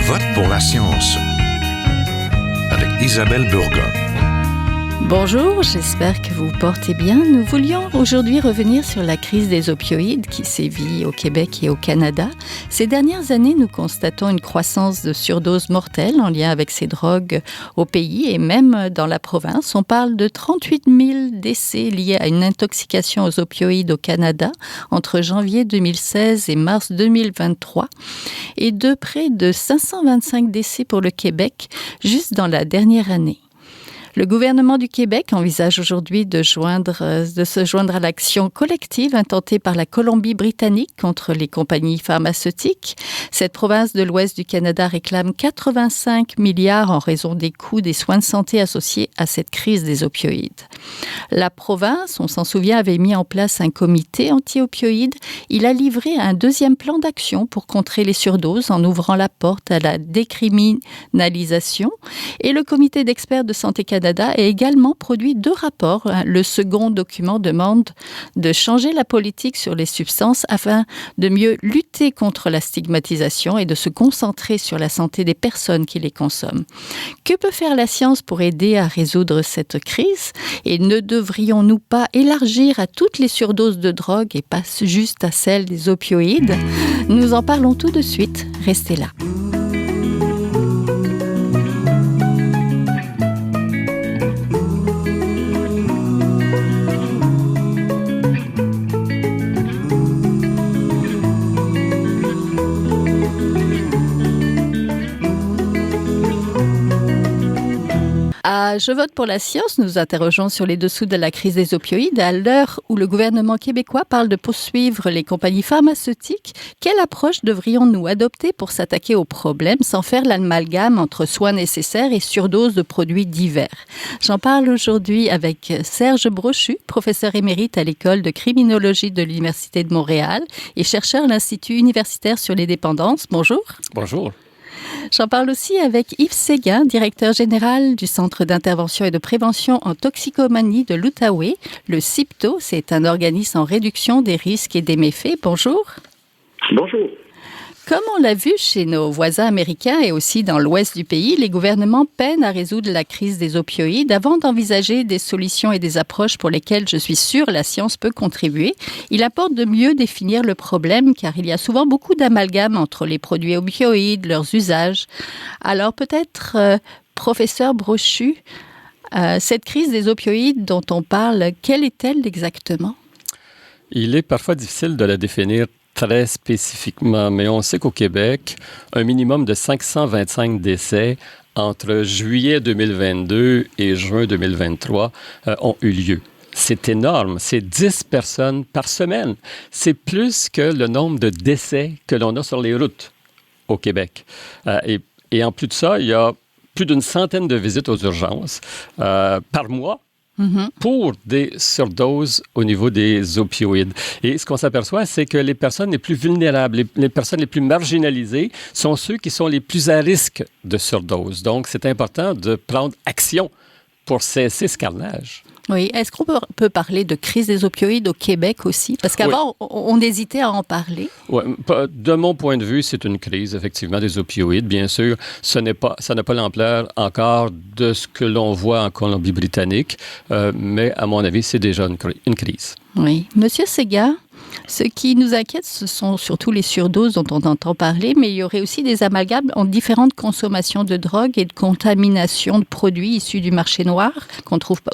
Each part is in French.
vote pour la science avec Isabelle Burgon. Bonjour, j'espère que vous portez bien. Nous voulions aujourd'hui revenir sur la crise des opioïdes qui sévit au Québec et au Canada. Ces dernières années, nous constatons une croissance de surdoses mortelles en lien avec ces drogues au pays et même dans la province. On parle de 38 000 décès liés à une intoxication aux opioïdes au Canada entre janvier 2016 et mars 2023 et de près de 525 décès pour le Québec juste dans la dernière année. Le gouvernement du Québec envisage aujourd'hui de se joindre à l'action collective intentée par la Colombie-Britannique contre les compagnies pharmaceutiques. Cette province de l'ouest du Canada réclame 85 milliards en raison des coûts des soins de santé associés à cette crise des opioïdes. La province, on s'en souvient, avait mis en place un comité anti-opioïdes. Il a livré un deuxième plan d'action pour contrer les surdoses en ouvrant la porte à la décriminalisation. Et le comité d'experts de Santé Canada a également produit 2 rapports. Le second document demande de changer la politique sur les substances afin de mieux lutter contre la stigmatisation et de se concentrer sur la santé des personnes qui les consomment. Que peut faire la science pour aider à résoudre cette crise? Et ne devrions-nous pas élargir à toutes les surdoses de drogue et pas juste à celles des opioïdes? Nous en parlons tout de suite. Restez là. Je vote pour la science. Nous interrogeons sur les dessous de la crise des opioïdes. À l'heure où le gouvernement québécois parle de poursuivre les compagnies pharmaceutiques, quelle approche devrions-nous adopter pour s'attaquer au problème sans faire l'amalgame entre soins nécessaires et surdoses de produits divers? J'en parle aujourd'hui avec Serge Brochu, professeur émérite à l'École de criminologie de l'Université de Montréal et chercheur à l'Institut universitaire sur les dépendances. Bonjour. Bonjour. J'en parle aussi avec Yves Séguin, directeur général du Centre d'intervention et de prévention en toxicomanie de l'Outaouais. Le CIPTO, c'est un organisme en réduction des risques et des méfaits. Bonjour. Bonjour. Comme on l'a vu chez nos voisins américains et aussi dans l'ouest du pays, les gouvernements peinent à résoudre la crise des opioïdes. Avant d'envisager des solutions et des approches pour lesquelles je suis sûre la science peut contribuer, il importe de mieux définir le problème car il y a souvent beaucoup d'amalgame entre les produits opioïdes, leurs usages. Alors peut-être, professeur Brochu, cette crise des opioïdes dont on parle, quelle est-elle exactement? Il est parfois difficile de la définir très spécifiquement, mais on sait qu'au Québec, un minimum de 525 décès entre juillet 2022 et juin 2023 ont eu lieu. C'est énorme, c'est 10 personnes par semaine. C'est plus que le nombre de décès que l'on a sur les routes au Québec. Et en plus de ça, il y a plus d'une centaine de visites aux urgences par mois. Pour des surdoses au niveau des opioïdes. Et ce qu'on s'aperçoit, c'est que les personnes les plus vulnérables, les personnes les plus marginalisées sont ceux qui sont les plus à risque de surdose. Donc, c'est important de prendre action pour cesser ce carnage. Oui. Est-ce qu'on peut parler de crise des opioïdes au Québec aussi? Parce qu'avant, on hésitait à en parler. Oui. De mon point de vue, c'est une crise, effectivement, des opioïdes. Bien sûr, ça n'a pas l'ampleur encore de ce que l'on voit en Colombie-Britannique, mais à mon avis, c'est déjà une crise. Oui. Monsieur Séguin, ce qui nous inquiète, ce sont surtout les surdoses dont on entend parler, mais il y aurait aussi des amalgames en différentes consommations de drogue et de contamination de produits issus du marché noir,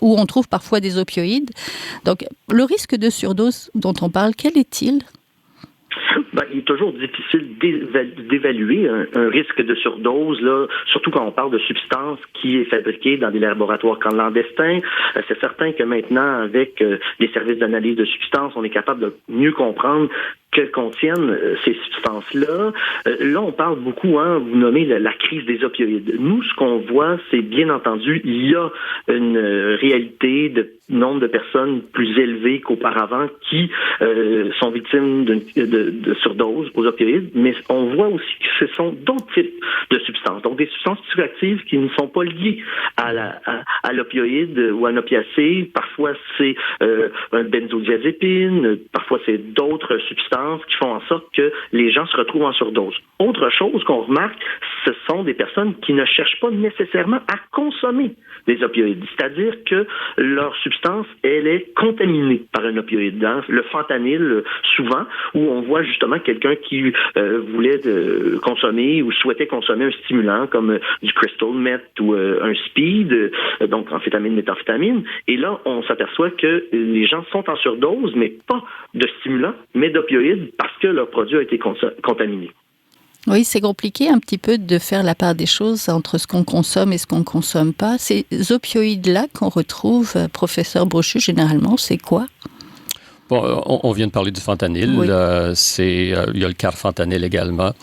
où on trouve parfois des opioïdes. Donc, le risque de surdose dont on parle, quel est-il? Il est toujours difficile d'évaluer un risque de surdose, là, surtout quand on parle de substances qui est fabriquée dans des laboratoires clandestins. C'est certain que maintenant, avec les services d'analyse de substances, on est capable de mieux comprendre que contiennent ces substances-là. Là, on parle beaucoup, vous nommez la crise des opioïdes. Nous, ce qu'on voit, c'est bien entendu, il y a une réalité de nombre de personnes plus élevé qu'auparavant qui sont victimes de surdose aux opioïdes, mais on voit aussi que ce sont d'autres types de substances, donc des substances psychoactives qui ne sont pas liées à l'opioïde ou à un opiacé. Parfois, c'est un benzodiazépine, parfois, c'est d'autres substances qui font en sorte que les gens se retrouvent en surdose. Autre chose qu'on remarque, ce sont des personnes qui ne cherchent pas nécessairement à consommer des opioïdes. C'est-à-dire que leur substance, elle est contaminée par un opioïde. Hein? Le fentanyl, souvent, où on voit justement quelqu'un qui voulait consommer ou souhaitait consommer un stimulant comme du crystal meth ou un speed, donc amphétamine, méthamphétamine. Et là, on s'aperçoit que les gens sont en surdose, mais pas de stimulants, mais d'opioïdes parce que leur produit a été contaminé. Oui, c'est compliqué un petit peu de faire la part des choses entre ce qu'on consomme et ce qu'on ne consomme pas. Ces opioïdes-là qu'on retrouve, professeur Brochu, généralement, c'est quoi? Bon, on vient de parler du fentanyl. Oui. Il y a le carfentanyl également.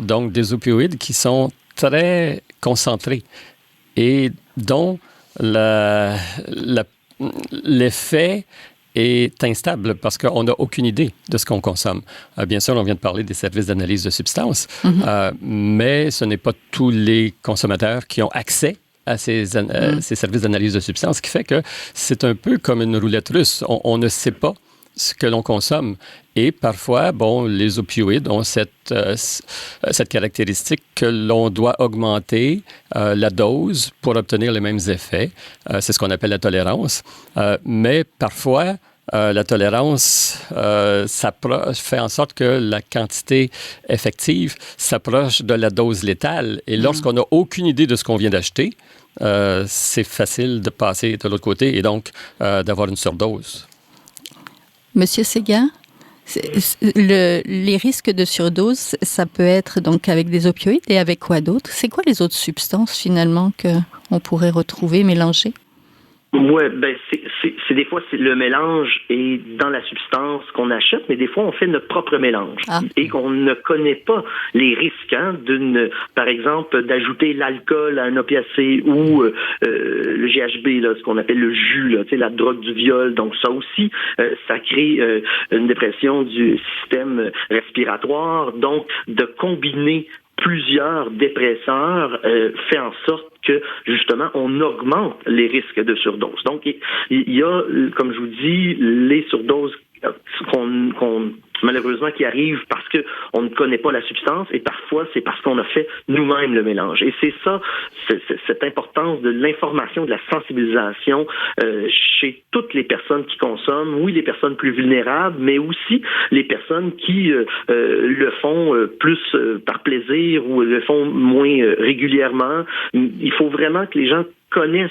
Donc, des opioïdes qui sont très concentrés et dont l'effet est instable parce qu'on n'a aucune idée de ce qu'on consomme. Bien sûr, on vient de parler des services d'analyse de substances, mais ce n'est pas tous les consommateurs qui ont accès à ces services d'analyse de substances, ce qui fait que c'est un peu comme une roulette russe. On ne sait pas ce que l'on consomme. Et parfois, les opioïdes ont cette caractéristique que l'on doit augmenter la dose pour obtenir les mêmes effets. C'est ce qu'on appelle la tolérance. Mais parfois, la tolérance fait en sorte que la quantité effective s'approche de la dose létale. Et lorsqu'on n'a aucune idée de ce qu'on vient d'acheter, c'est facile de passer de l'autre côté et donc d'avoir une surdose. Monsieur Séguin, les risques de surdose, ça peut être donc avec des opioïdes et avec quoi d'autre? C'est quoi les autres substances finalement qu'on pourrait retrouver, mélanger? Ouais, c'est des fois c'est le mélange est dans la substance qu'on achète, mais des fois on fait notre propre mélange et qu'on ne connaît pas les risques par exemple, d'ajouter l'alcool à un opiacé ou le GHB, là, ce qu'on appelle le jus, là, la drogue du viol. Donc ça aussi, ça crée une dépression du système respiratoire. Donc de combiner plusieurs dépresseurs fait en sorte que, justement, on augmente les risques de surdose. Donc, il y a, comme je vous dis, les surdoses malheureusement qui arrivent parce que on ne connaît pas la substance et parfois c'est parce qu'on a fait nous-mêmes le mélange. Et c'est ça, cette importance de l'information, de la sensibilisation chez toutes les personnes qui consomment, oui, les personnes plus vulnérables, mais aussi les personnes qui le font plus par plaisir ou le font moins régulièrement. Il faut vraiment que les gens connaissent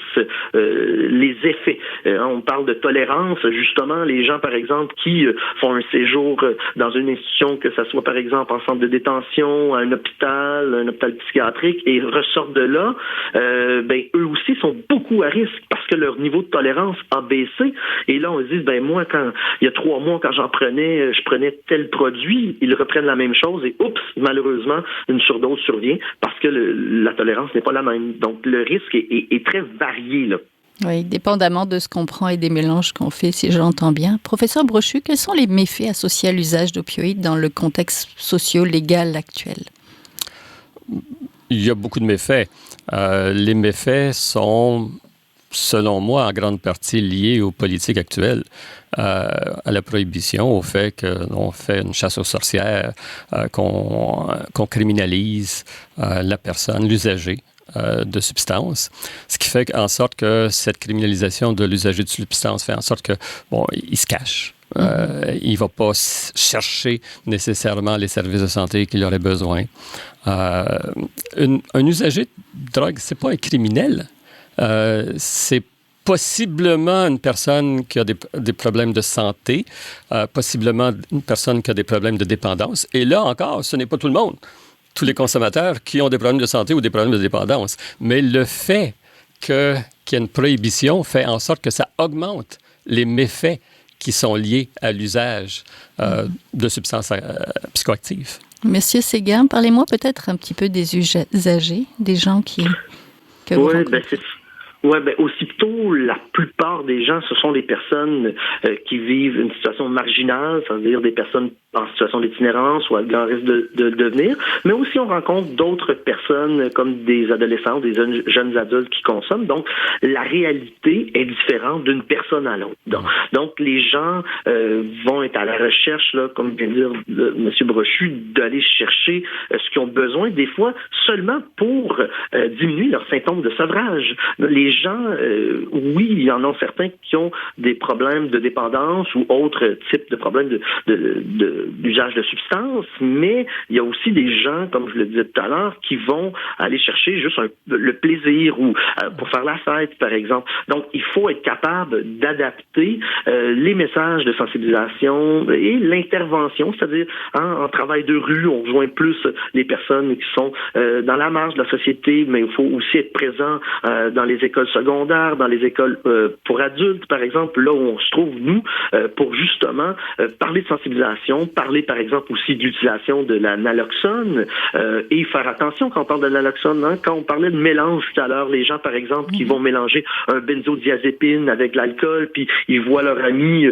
les effets. On parle de tolérance, justement, les gens, par exemple, qui font un séjour dans une institution, que ce soit, par exemple, en centre de détention, un hôpital psychiatrique, et ressortent de là, eux aussi sont beaucoup à risque parce que leur niveau de tolérance a baissé. Et là, on se dit, moi, il y a 3 mois, quand je prenais tel produit, ils reprennent la même chose et oups, malheureusement, une surdose survient parce que la tolérance n'est pas la même. Donc, le risque est très varié, là. Oui, dépendamment de ce qu'on prend et des mélanges qu'on fait, si j'entends bien. Professeur Brochu, quels sont les méfaits associés à l'usage d'opioïdes dans le contexte socio-légal actuel? Il y a beaucoup de méfaits. Les méfaits sont, selon moi, en grande partie liés aux politiques actuelles, à la prohibition, au fait qu'on fait une chasse aux sorcières, qu'on criminalise la personne, l'usager de substances, ce qui fait en sorte que cette criminalisation de l'usager de substances fait en sorte que, il se cache. Il ne va pas chercher nécessairement les services de santé qu'il aurait besoin. Un usager de drogue, ce n'est pas un criminel. C'est possiblement une personne qui a des problèmes de santé, possiblement une personne qui a des problèmes de dépendance. Et là encore, ce n'est pas tout le monde. Tous les consommateurs qui ont des problèmes de santé ou des problèmes de dépendance. Mais le fait qu'il y ait une prohibition fait en sorte que ça augmente les méfaits qui sont liés à l'usage de substances psychoactives. Monsieur Séguin, parlez-moi peut-être un petit peu des usagers, des gens que vous rencontrez. Aussitôt, la plupart des gens, ce sont des personnes qui vivent une situation marginale, c'est-à-dire des personnes en situation d'itinérance ou à grand risque de devenir, mais aussi on rencontre d'autres personnes comme des adolescents, des jeunes adultes qui consomment. Donc, la réalité est différente d'une personne à l'autre. Donc les gens vont être à la recherche, là, comme vient de dire M. Brochu, d'aller chercher ce qu'ils ont besoin, des fois seulement pour diminuer leurs symptômes de sevrage. Les gens, oui, il y en a certains qui ont des problèmes de dépendance ou autres types de problèmes d'usage de substances, mais il y a aussi des gens, comme je le disais tout à l'heure, qui vont aller chercher juste le plaisir ou pour faire la fête, par exemple. Donc, il faut être capable d'adapter les messages de sensibilisation et l'intervention, c'est-à-dire en travail de rue, on rejoint plus les personnes qui sont dans la marge de la société, mais il faut aussi être présent dans les écoles secondaires, dans les écoles pour adultes, par exemple, là où on se trouve, nous, pour justement parler de sensibilisation, parler, par exemple, aussi de l'utilisation de la naloxone et faire attention quand on parle de naloxone. Hein, quand on parlait de mélange tout à l'heure, les gens, par exemple, qui vont mélanger un benzodiazépine avec l'alcool, puis ils voient leur ami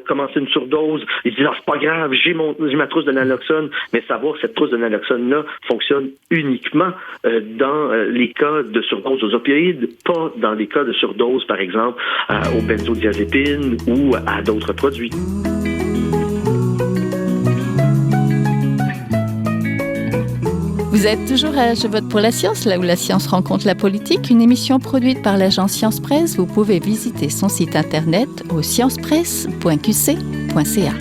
commencer une surdose, ils disent « Ah, c'est pas grave, j'ai ma trousse de naloxone », mais savoir que cette trousse de naloxone-là fonctionne uniquement dans les cas de surdose aux opioïdes, pas dans les cas de surdose, par exemple, aux benzodiazépines ou à d'autres produits. Vous êtes toujours à Je vote pour la science, là où la science rencontre la politique, une émission produite par l'agence Science Presse. Vous pouvez visiter son site internet au sciencepresse.qc.ca.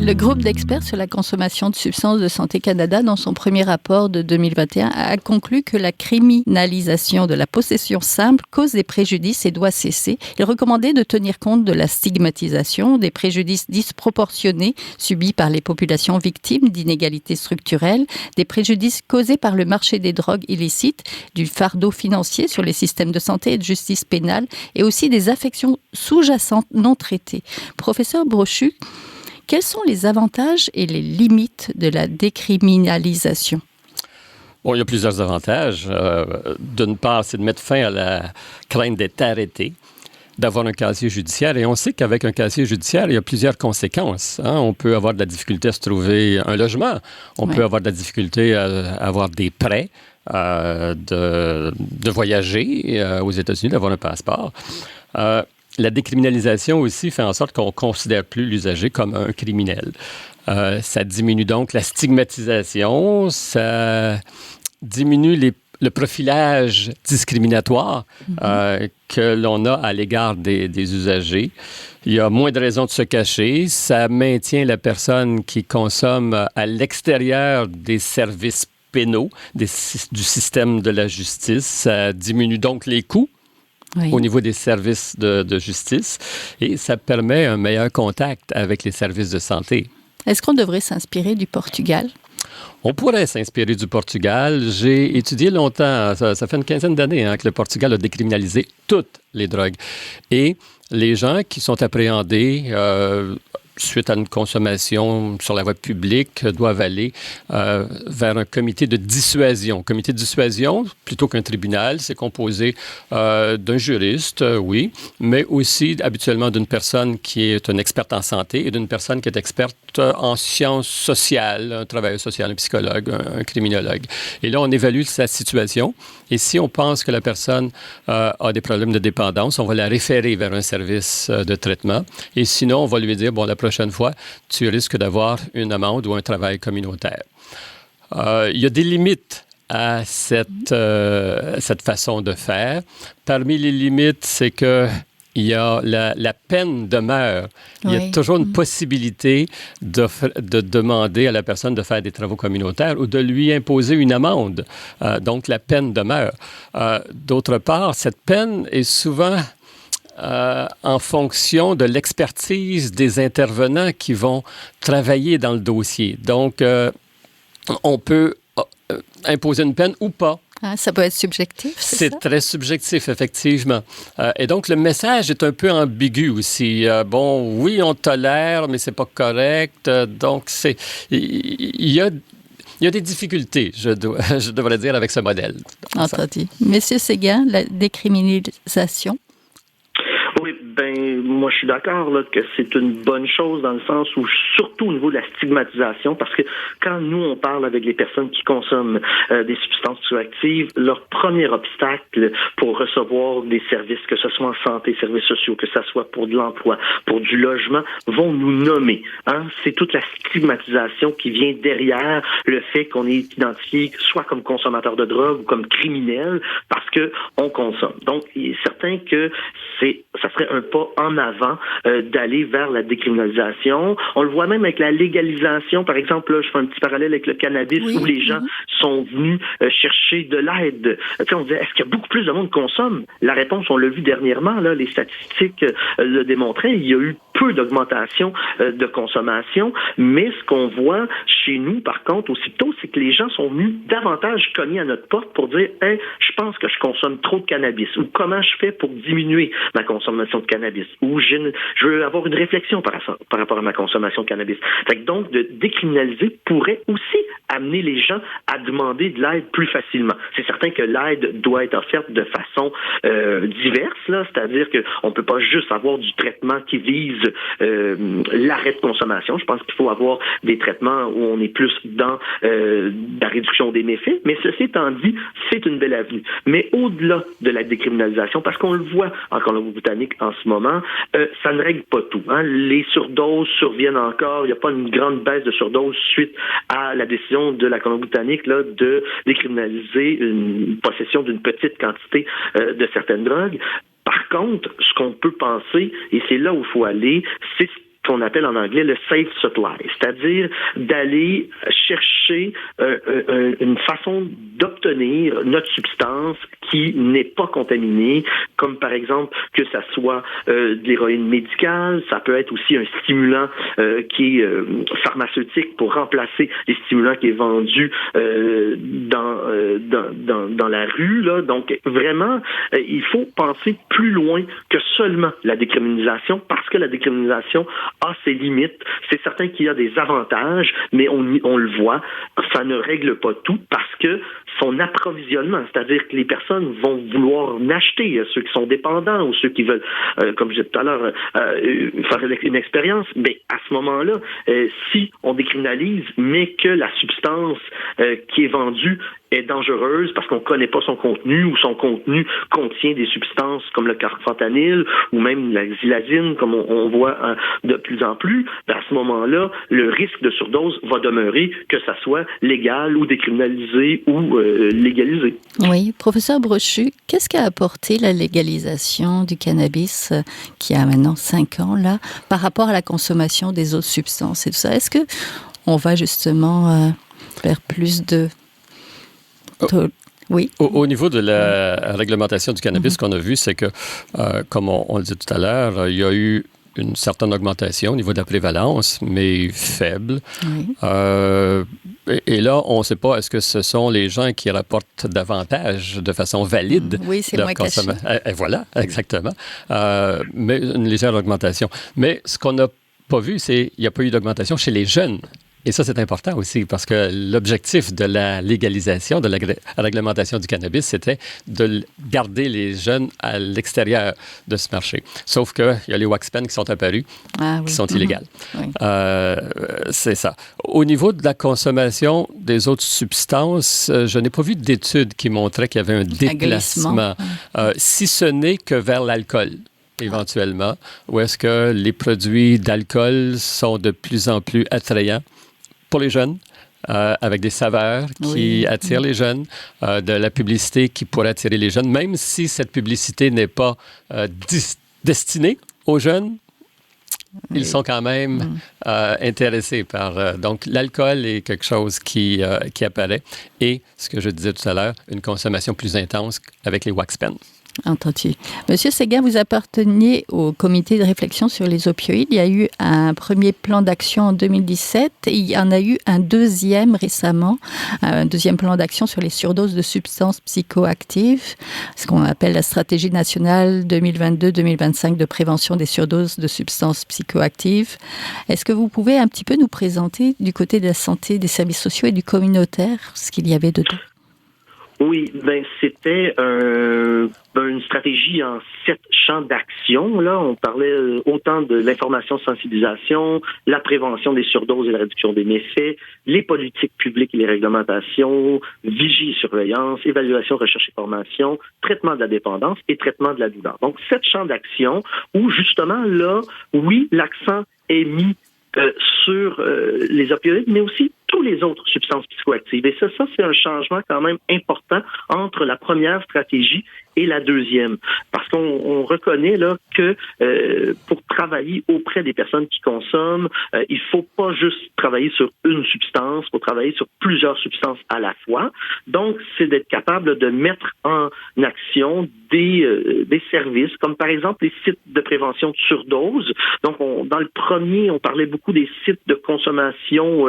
Le groupe d'experts sur la consommation de substances de Santé Canada, dans son premier rapport de 2021, a conclu que la criminalisation de la possession simple cause des préjudices et doit cesser. Il recommandait de tenir compte de la stigmatisation, des préjudices disproportionnés subis par les populations victimes d'inégalités structurelles, des préjudices causés par le marché des drogues illicites, du fardeau financier sur les systèmes de santé et de justice pénale, et aussi des affections sous-jacentes non traitées. Professeur Brochu, quels sont les avantages et les limites de la décriminalisation? Bon, il y a plusieurs avantages. D'une part, c'est de mettre fin à la crainte d'être arrêté, d'avoir un casier judiciaire. Et on sait qu'avec un casier judiciaire, il y a plusieurs conséquences. Hein? On peut avoir de la difficulté à se trouver un logement. On peut avoir de la difficulté à avoir des prêts, de voyager aux États-Unis, d'avoir un passeport. La décriminalisation aussi fait en sorte qu'on ne considère plus l'usager comme un criminel. Ça diminue donc la stigmatisation, ça diminue le profilage discriminatoire que l'on a à l'égard des usagers. Il y a moins de raisons de se cacher. Ça maintient la personne qui consomme à l'extérieur des services pénaux, du système de la justice. Ça diminue donc les coûts. Oui. Au niveau des services de justice, et ça permet un meilleur contact avec les services de santé. Est-ce qu'on devrait s'inspirer du Portugal? On pourrait s'inspirer du Portugal. J'ai étudié longtemps, ça fait une quinzaine d'années que le Portugal a décriminalisé toutes les drogues. Et les gens qui sont appréhendés suite à une consommation sur la voie publique, doivent aller vers un comité de dissuasion. Comité de dissuasion, plutôt qu'un tribunal, c'est composé d'un juriste, oui, mais aussi habituellement d'une personne qui est une experte en santé et d'une personne qui est experte en sciences sociales, un travailleur social, un psychologue, un criminologue. Et là, on évalue sa situation. Et si on pense que la personne a des problèmes de dépendance, on va la référer vers un service de traitement. Et sinon, on va lui dire, bon, la prochaine fois, tu risques d'avoir une amende ou un travail communautaire. Il y a des limites à cette façon de faire. Parmi les limites, c'est que il y a la peine demeure. Il y a toujours une possibilité de demander à la personne de faire des travaux communautaires ou de lui imposer une amende. Donc, la peine demeure. D'autre part, cette peine est souvent en fonction de l'expertise des intervenants qui vont travailler dans le dossier. Donc, on peut imposer une peine ou pas. Ça peut être subjectif, c'est ça? Très subjectif, effectivement. Et donc, le message est un peu ambigu aussi. Bon, oui, on tolère, mais c'est pas correct. Donc, il y a des difficultés, je devrais dire, avec ce modèle. Entendu. Monsieur Séguin, la décriminalisation? Oui, Moi, je suis d'accord là, que c'est une bonne chose dans le sens où, surtout au niveau de la stigmatisation, parce que quand nous, on parle avec les personnes qui consomment des substances psychoactives, leur premier obstacle pour recevoir des services, que ce soit en santé, services sociaux, que ce soit pour de l'emploi, pour du logement, vont nous nommer. C'est toute la stigmatisation qui vient derrière le fait qu'on est identifié soit comme consommateur de drogue ou comme criminel parce que on consomme. Donc, il est certain que ça serait un pas en avant d'aller vers la décriminalisation. On le voit même avec la légalisation. Par exemple, là, je fais un petit parallèle avec le cannabis où les gens sont venus chercher de l'aide. Puis on disait, est-ce qu'il y a beaucoup plus de monde qui consomme? La réponse, on l'a vu dernièrement, là, les statistiques le démontraient. Il y a eu peu d'augmentation de consommation, mais ce qu'on voit chez nous, par contre, aussitôt, c'est que les gens sont venus davantage cogner à notre porte pour dire « Hey, je pense que je consomme trop de cannabis » ou « Comment je fais pour diminuer ma consommation de cannabis » ou « Je veux avoir une réflexion par rapport à ma consommation de cannabis ». Fait que donc, de décriminaliser pourrait aussi amener les gens à demander de l'aide plus facilement. C'est certain que l'aide doit être offerte de façon diverse, là, c'est-à-dire qu'on ne peut pas juste avoir du traitement qui vise l'arrêt de consommation. Je pense qu'il faut avoir des traitements où on est plus dans la réduction des méfaits, mais ceci étant dit, c'est une belle avenue. Mais au-delà de la décriminalisation, parce qu'on le voit en Colombie-Britannique en ce moment, ça ne règle pas tout. Les surdoses surviennent encore. Il n'y a pas une grande baisse de surdoses suite à la décision de la Colombie-Britannique là, de décriminaliser une possession d'une petite quantité de certaines drogues. Par contre, ce qu'on peut penser, et c'est là où il faut aller, c'est ce qu'on appelle en anglais le safe supply, c'est-à-dire d'aller chercher une façon d'obtenir notre substance qui n'est pas contaminée, comme par exemple que ça soit de l'héroïne médicale, ça peut être aussi un stimulant qui est pharmaceutique pour remplacer les stimulants qui est vendu dans la rue, là. Donc vraiment, il faut penser plus loin que seulement la décriminalisation, parce que la décriminalisation a ses limites. C'est certain qu'il y a des avantages, mais on le voit, ça ne règle pas tout parce que son approvisionnement, c'est-à-dire que les personnes vont vouloir en acheter, ceux qui sont dépendants ou ceux qui veulent, comme je disais tout à l'heure, faire une expérience, mais à ce moment-là, si on décriminalise, mais que la substance qui est vendue est dangereuse parce qu'on ne connaît pas son contenu ou son contenu contient des substances comme le carfentanyl ou même la xylazine, comme on voit de plus en plus, à ce moment-là, le risque de surdose va demeurer, que ça soit légal ou décriminalisé ou légalisé. Oui, professeur Brochu, qu'est-ce qu'a apporté la légalisation du cannabis qui a maintenant 5 ans là, par rapport à la consommation des autres substances et tout ça? Est-ce que on va justement vers plus de... Oui. Au niveau de la réglementation du cannabis, ce qu'on a vu, c'est que, comme on le dit tout à l'heure, il y a eu une certaine augmentation au niveau de la prévalence, mais faible. Oui. Et là, on ne sait pas, est-ce que ce sont les gens qui rapportent davantage de façon valide? Oui, c'est moins caché. Et voilà, exactement. Mais une légère augmentation. Mais ce qu'on n'a pas vu, c'est qu'il n'y a pas eu d'augmentation chez les jeunes. Et ça, c'est important aussi, parce que l'objectif de la légalisation, de la réglementation du cannabis, c'était de garder les jeunes à l'extérieur de ce marché. Sauf qu'il y a les wax pens qui sont apparus, qui sont illégales. Oui. C'est ça. Au niveau de la consommation des autres substances, je n'ai pas vu d'études qui montraient qu'il y avait un déplacement, si ce n'est que vers l'alcool. Éventuellement, ou est-ce que les produits d'alcool sont de plus en plus attrayants pour les jeunes, avec des saveurs qui attirent les jeunes, de la publicité qui pourrait attirer les jeunes, même si cette publicité n'est pas destinée aux jeunes, ils sont quand même intéressés par... donc, l'alcool est quelque chose qui apparaît. Et, ce que je disais tout à l'heure, une consommation plus intense avec les wax pens. Entendu. Monsieur Séguin, vous apparteniez au comité de réflexion sur les opioïdes. Il y a eu un premier plan d'action en 2017 et il y en a eu un deuxième récemment, un deuxième plan d'action sur les surdoses de substances psychoactives, ce qu'on appelle la stratégie nationale 2022-2025 de prévention des surdoses de substances psychoactives. Est-ce que vous pouvez un petit peu nous présenter du côté de la santé, des services sociaux et du communautaire ce qu'il y avait dedans? Oui, c'était une stratégie en 7 champs d'action. Là, on parlait autant de l'information sensibilisation, la prévention des surdoses et la réduction des méfaits, les politiques publiques et les réglementations, vigie et surveillance, évaluation, recherche et formation, traitement de la dépendance et traitement de la douleur. Donc, 7 champs d'action où, justement, là, oui, l'accent est mis sur les opioïdes, mais aussi tous les autres substances psychoactives. Et ça, c'est un changement quand même important entre la première stratégie et la deuxième. Parce qu'on reconnaît là que pour travailler auprès des personnes qui consomment, il faut pas juste travailler sur une substance, il faut travailler sur plusieurs substances à la fois. Donc, c'est d'être capable de mettre en action des services, comme par exemple les sites de prévention de surdose. Donc, dans le premier, on parlait beaucoup des sites de consommation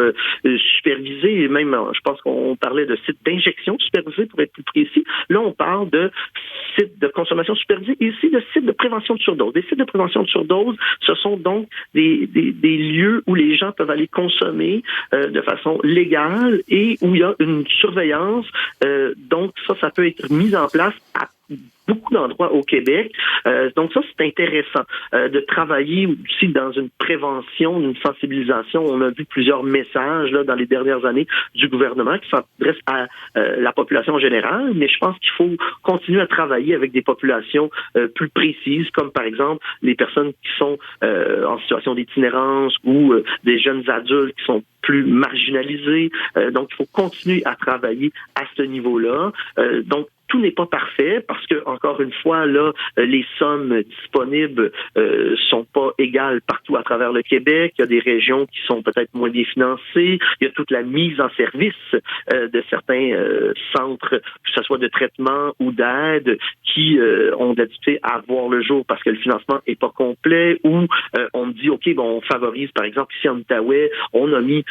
supervisés, et même, je pense qu'on parlait de sites d'injection supervisés, pour être plus précis. Là, on parle de sites de consommation supervisés et aussi de sites de prévention de surdose. Des sites de prévention de surdose, ce sont donc des lieux où les gens peuvent aller consommer de façon légale et où il y a une surveillance. Donc, ça peut être mis en place à beaucoup d'endroits au Québec. Donc ça, c'est intéressant de travailler aussi dans une prévention, une sensibilisation. On a vu plusieurs messages là, dans les dernières années du gouvernement qui s'adressent à la population générale, mais je pense qu'il faut continuer à travailler avec des populations plus précises, comme par exemple les personnes qui sont en situation d'itinérance ou des jeunes adultes qui sont plus marginalisés. Donc, il faut continuer à travailler à ce niveau-là. Donc, tout n'est pas parfait parce que, encore une fois, là, les sommes disponibles sont pas égales partout à travers le Québec. Il y a des régions qui sont peut-être moins bien financées. Il y a toute la mise en service de certains centres, que ce soit de traitement ou d'aide, qui ont de la difficulté à voir le jour parce que le financement est pas complet, ou on dit, OK, bon, on favorise, par exemple, ici en Outaouais, on a mis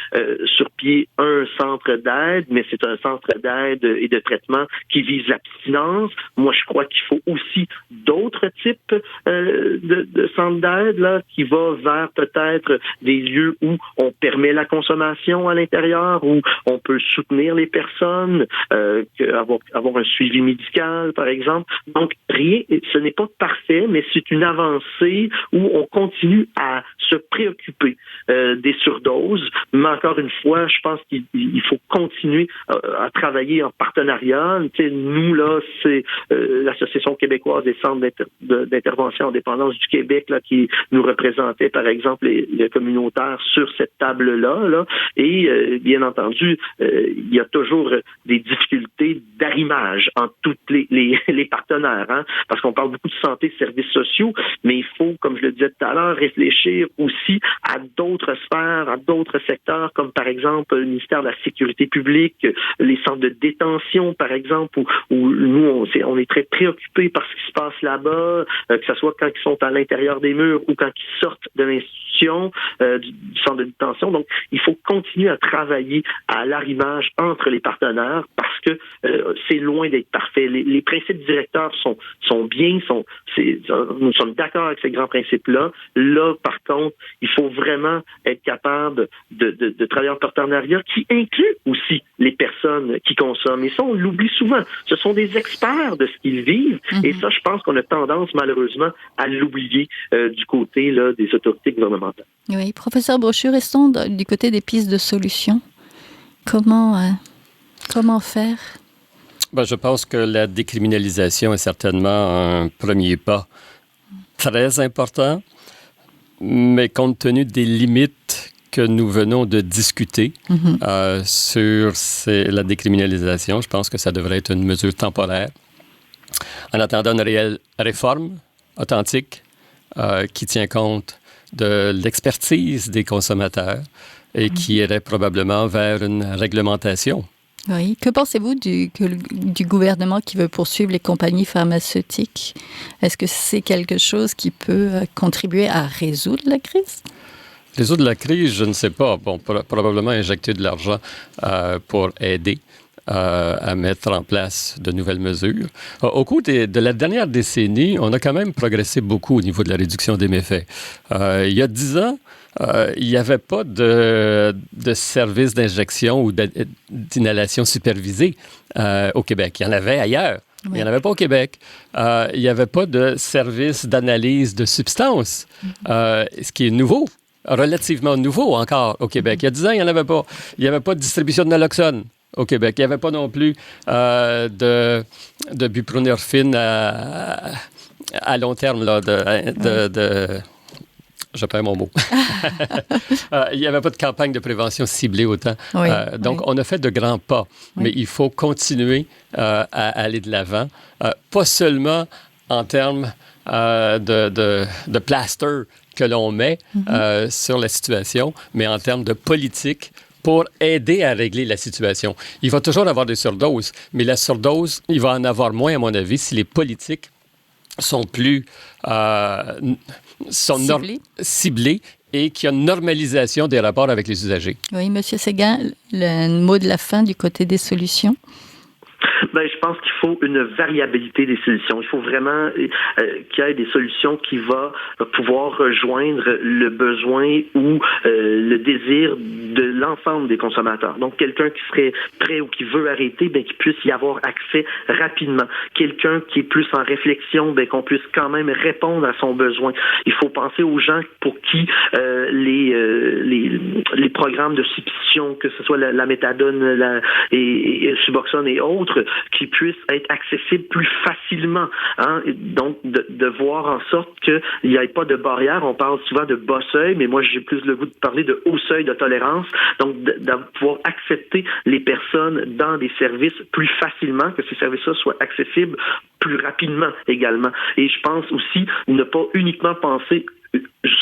sur pied un centre d'aide, mais c'est un centre d'aide et de traitement qui vise l'abstinence. Moi, je crois qu'il faut aussi d'autres types de centres d'aide là, qui va vers peut-être des lieux où on permet la consommation à l'intérieur, où on peut soutenir les personnes, avoir un suivi médical, par exemple. Donc, ce n'est pas parfait, mais c'est une avancée où on continue à se préoccuper des surdoses. Mais encore une fois, je pense qu'il faut continuer à travailler en partenariat. Tu sais, nous, là, c'est l'Association québécoise des centres d'intervention en dépendance du Québec là, qui nous représentait, par exemple, les communautaires sur cette table-là. Là. Et bien entendu, il y a toujours des difficultés d'arrimage entre tous les partenaires. Hein, parce qu'on parle beaucoup de santé, services sociaux, mais il faut, comme je le disais tout à l'heure, réfléchir aussi à d'autres sphères, à d'autres secteurs, comme par exemple le ministère de la Sécurité publique, les centres de détention, par exemple, où nous, on est très préoccupés par ce qui se passe là-bas, que ce soit quand ils sont à l'intérieur des murs ou quand ils sortent de l'institution, du centre de détention. Donc, il faut continuer à travailler à l'arrimage entre les partenaires parce que c'est loin d'être parfait. Les principes directeurs sont bien, nous sommes d'accord avec ces grands principes-là. Là, par contre, il faut vraiment être capable de travailler en partenariat qui inclut aussi les personnes qui consomment. Et ça, on l'oublie souvent. Ce sont des experts de ce qu'ils vivent. Mm-hmm. Et ça, je pense qu'on a tendance, malheureusement, à l'oublier du côté là, des autorités gouvernementales. Oui, professeur Brochu, restons du côté des pistes de solutions. Comment faire? Je pense que la décriminalisation est certainement un premier pas très important, mais compte tenu des limites que nous venons de discuter sur la décriminalisation, je pense que ça devrait être une mesure temporaire. En attendant une réelle réforme authentique qui tient compte de l'expertise des consommateurs et qui irait probablement vers une réglementation. Oui. Que pensez-vous du gouvernement qui veut poursuivre les compagnies pharmaceutiques? Est-ce que c'est quelque chose qui peut contribuer à résoudre la crise? Résoudre la crise, je ne sais pas. Bon, probablement injecter de l'argent pour aider à mettre en place de nouvelles mesures. Au cours de la dernière décennie, on a quand même progressé beaucoup au niveau de la réduction des méfaits. Il y a 10 ans, il n'y avait pas de service d'injection ou d'inhalation supervisée au Québec. Il y en avait ailleurs. Oui. Il n'y en avait pas au Québec. Il n'y avait pas de service d'analyse de substances, ce qui est nouveau, relativement nouveau encore au Québec. Il y a 10 ans, il n'y en avait pas. Il n'y avait pas de distribution de naloxone au Québec. Il n'y avait pas non plus de buprenorphine à long terme, là, je perds mon mot. Il n'y avait pas de campagne de prévention ciblée autant. Oui, donc, on a fait de grands pas, mais il faut continuer à aller de l'avant, pas seulement en termes de plaster que l'on met sur la situation, mais en termes de politique pour aider à régler la situation. Il va toujours avoir des surdoses, mais la surdose, il va en avoir moins, à mon avis, si les politiques sont plus ciblés et qu'il y a une normalisation des rapports avec les usagers. Oui, M. Séguin, le mot de la fin du côté des solutions? Ben, je pense qu'il faut une variabilité des solutions. Il faut vraiment qu'il y ait des solutions qui vont pouvoir rejoindre le besoin ou le désir de l'ensemble des consommateurs. Donc, quelqu'un qui serait prêt ou qui veut arrêter, ben, qu'il puisse y avoir accès rapidement. Quelqu'un qui est plus en réflexion, ben, qu'on puisse quand même répondre à son besoin. Il faut penser aux gens pour qui les programmes de substitution, que ce soit la méthadone, et Suboxone et autres, qui puissent être accessibles plus facilement. Hein? Donc, de voir en sorte qu'il n'y ait pas de barrière. On parle souvent de bas seuil, mais moi, j'ai plus le goût de parler de haut seuil de tolérance. Donc, de pouvoir accepter les personnes dans des services plus facilement, que ces services-là soient accessibles plus rapidement également. Et je pense aussi ne pas uniquement penser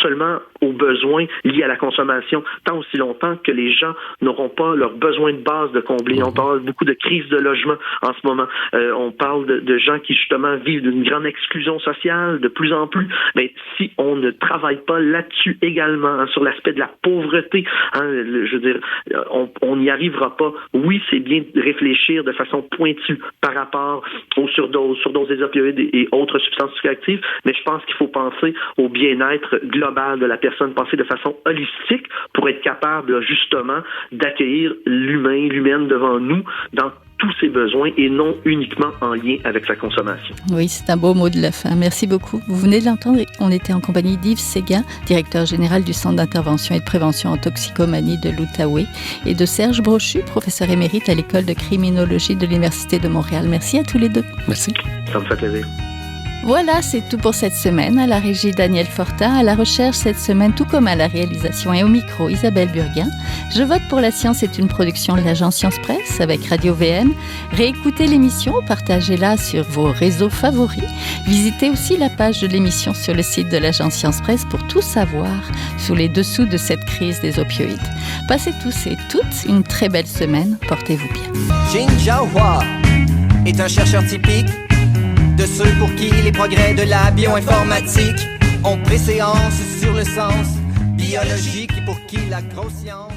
seulement aux besoins liés à la consommation, tant aussi longtemps que les gens n'auront pas leurs besoins de base de combler. On parle beaucoup de crise de logement en ce moment. On parle de gens qui, justement, vivent d'une grande exclusion sociale de plus en plus. Mais si on ne travaille pas là-dessus également, sur l'aspect de la pauvreté, je veux dire, on n'y arrivera pas. Oui, c'est bien de réfléchir de façon pointue par rapport aux surdoses des opioïdes et autres substances psychoactives, mais je pense qu'il faut penser au bien-être global de la personne, penser de façon holistique pour être capable, justement, d'accueillir l'humaine devant nous dans tous ses besoins et non uniquement en lien avec sa consommation. Oui, c'est un beau mot de la fin. Merci beaucoup. Vous venez de l'entendre, on était en compagnie d'Yves Séguin, directeur général du Centre d'intervention et de prévention en toxicomanie de l'Outaouais, et de Serge Brochu, professeur émérite à l'École de criminologie de l'Université de Montréal. Merci à tous les deux. Merci. Ça me fait plaisir. Voilà, c'est tout pour cette semaine. À la régie, Daniel Fortin. À la recherche cette semaine, tout comme à la réalisation et au micro, Isabelle Burguin. Je vote pour la science est une production de l'agence Science Presse avec Radio VM. Réécoutez l'émission, partagez-la sur vos réseaux favoris. Visitez aussi la page de l'émission sur le site de l'agence Science Presse pour tout savoir sous les dessous de cette crise des opioïdes. Passez tous et toutes une très belle semaine. Portez-vous bien. Jin Jiahua est un chercheur typique de ceux pour qui les progrès de la bioinformatique ont préséance sur le sens biologique et pour qui la grosse science